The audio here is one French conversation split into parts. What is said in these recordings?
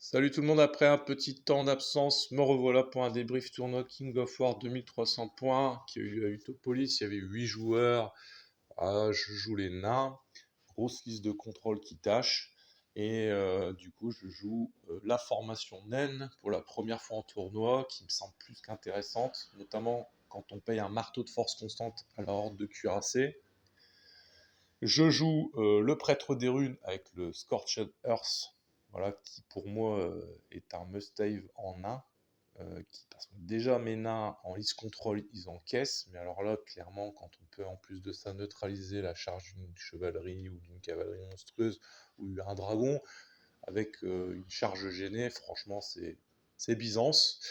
Salut tout le monde, après un petit temps d'absence, me revoilà pour un débrief tournoi King of War 2300 points qui a eu lieu à Utopolis. Il y avait 8 joueurs. Je joue les nains, grosse liste de contrôle qui tâche. Et du coup, je joue la formation naine pour la première fois en tournoi qui me semble plus qu'intéressante, notamment quand on paye un marteau de force constante à la horde de cuirassés. Je joue le prêtre des runes avec le Scorched Earth, voilà, qui pour moi est un must-have en nain. Parce que déjà mes nains en list control ils encaissent, mais alors là clairement quand on peut en plus de ça neutraliser la charge d'une chevalerie ou d'une cavalerie monstrueuse ou un dragon avec une charge gênée, franchement c'est Byzance.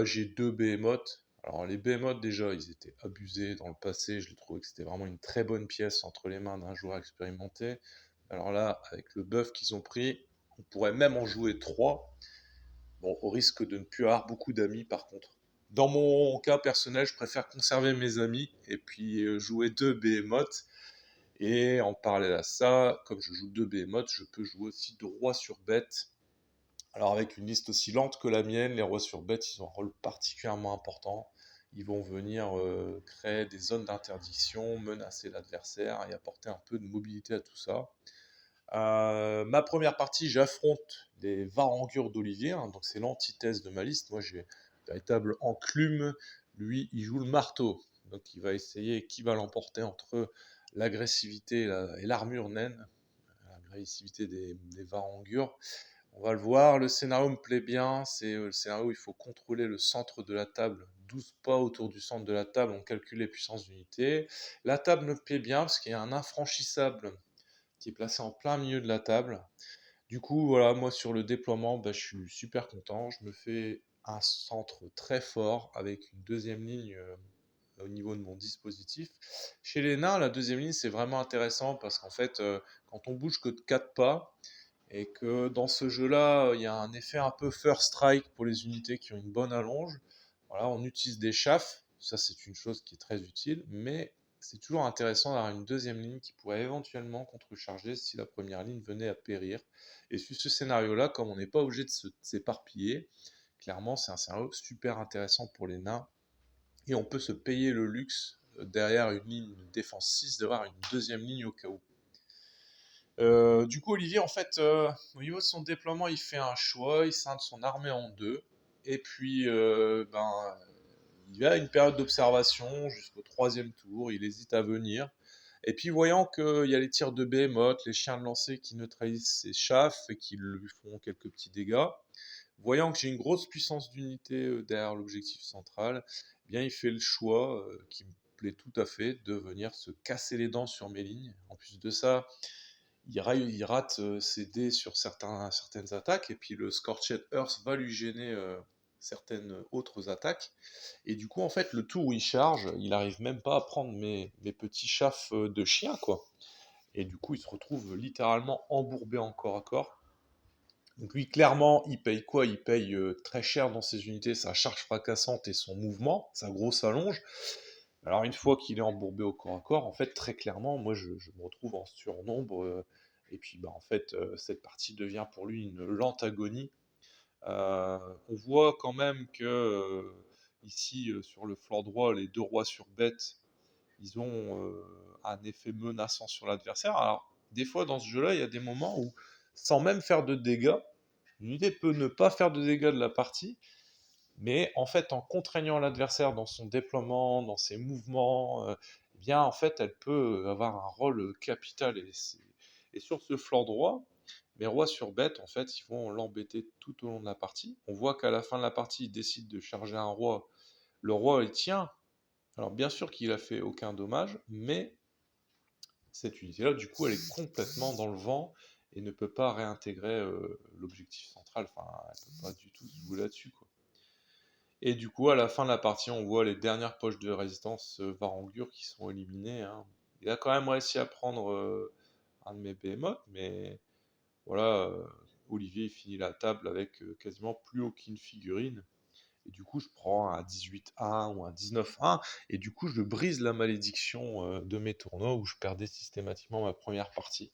J'ai deux behemoths. Alors les behemoths déjà ils étaient abusés dans le passé, je les trouvais que c'était vraiment une très bonne pièce entre les mains d'un joueur expérimenté. Alors là avec le buff qu'ils ont pris, on pourrait même en jouer trois. Bon, au risque de ne plus avoir beaucoup d'amis par contre. Dans mon cas personnel, je préfère conserver mes amis et puis jouer deux behemoths. Et en parallèle à ça, comme je joue deux behemoths, je peux jouer aussi deux rois sur bête. Alors avec une liste aussi lente que la mienne, les rois sur bête, ils ont un rôle particulièrement important. Ils vont venir créer des zones d'interdiction, menacer l'adversaire et apporter un peu de mobilité à tout ça. Ma première partie, j'affronte les Varangures d'Olivier, hein, donc c'est l'antithèse de ma liste. Moi, j'ai véritable enclume. Lui, il joue le marteau. Donc, il va essayer qui va l'emporter entre l'agressivité et l'armure naine, l'agressivité des Varangures. On va le voir, le scénario me plaît bien. C'est le scénario où il faut contrôler le centre de la table. 12 pas autour du centre de la table, on calcule les puissances d'unité. La table me plaît bien parce qu'il y a un infranchissable qui est placé en plein milieu de la table. Du coup, voilà, moi sur le déploiement, je suis super content. Je me fais un centre très fort avec une deuxième ligne au niveau de mon dispositif. Chez les nains, la deuxième ligne, c'est vraiment intéressant parce qu'en fait, quand on bouge que de 4 pas, et que dans ce jeu-là, il y a un effet un peu first strike pour les unités qui ont une bonne allonge. Voilà, on utilise des chaffes, ça c'est une chose qui est très utile, mais c'est toujours intéressant d'avoir une deuxième ligne qui pourrait éventuellement contrecharger si la première ligne venait à périr. Et sur ce scénario-là, comme on n'est pas obligé de s'éparpiller, clairement c'est un scénario super intéressant pour les nains, et on peut se payer le luxe derrière une ligne de défense 6 d'avoir une deuxième ligne au cas où. Du coup, Olivier, en fait, au niveau de son déploiement, il fait un choix, il scinde son armée en deux, et puis, il a une période d'observation jusqu'au troisième tour, il hésite à venir, et puis voyant qu'il y a les tirs de Behemoth, les chiens de lancer qui neutralisent ses chaffes et qui lui font quelques petits dégâts, voyant que j'ai une grosse puissance d'unité derrière l'objectif central, eh bien il fait le choix, qui me plaît tout à fait, de venir se casser les dents sur mes lignes. En plus de ça, il rate ses dés sur certaines attaques, et puis le Scorched Earth va lui gêner certaines autres attaques. Et du coup, en fait, le tour où il charge, il arrive même pas à prendre mes petits chafs de chien, quoi. Et du coup, il se retrouve littéralement embourbé en corps à corps. Donc lui, clairement, il paye quoi? Il paye très cher dans ses unités, sa charge fracassante et son mouvement, sa grosse allonge. Alors une fois qu'il est embourbé au corps à corps, en fait, très clairement, moi, je me retrouve en surnombre. Et puis, en fait, cette partie devient pour lui une lente agonie. On voit quand même que, ici, sur le flanc droit, les deux rois sur bête, ils ont un effet menaçant sur l'adversaire. Alors, des fois, dans ce jeu-là, il y a des moments où, sans même faire de dégâts, l'unité peut ne pas faire de dégâts de la partie, mais en fait, en contraignant l'adversaire dans son déploiement, dans ses mouvements, eh bien, en fait, elle peut avoir un rôle capital. Et sur ce flanc droit, mes rois sur bête, en fait, ils vont l'embêter tout au long de la partie. On voit qu'à la fin de la partie, il décide de charger un roi. Le roi, il tient. Alors, bien sûr qu'il a fait aucun dommage, mais cette unité-là, du coup, elle est complètement dans le vent et ne peut pas réintégrer l'objectif central. Enfin, elle peut pas du tout se jouer là-dessus, quoi. Et du coup, à la fin de la partie, on voit les dernières poches de résistance Varangur qui sont éliminées, hein. Il a quand même réussi à prendre un de mes behemoths, mais voilà, Olivier il finit la table avec quasiment plus aucune figurine. Et du coup, je prends un 18-1 ou un 19-1, et du coup, je brise la malédiction de mes tournois où je perdais systématiquement ma première partie.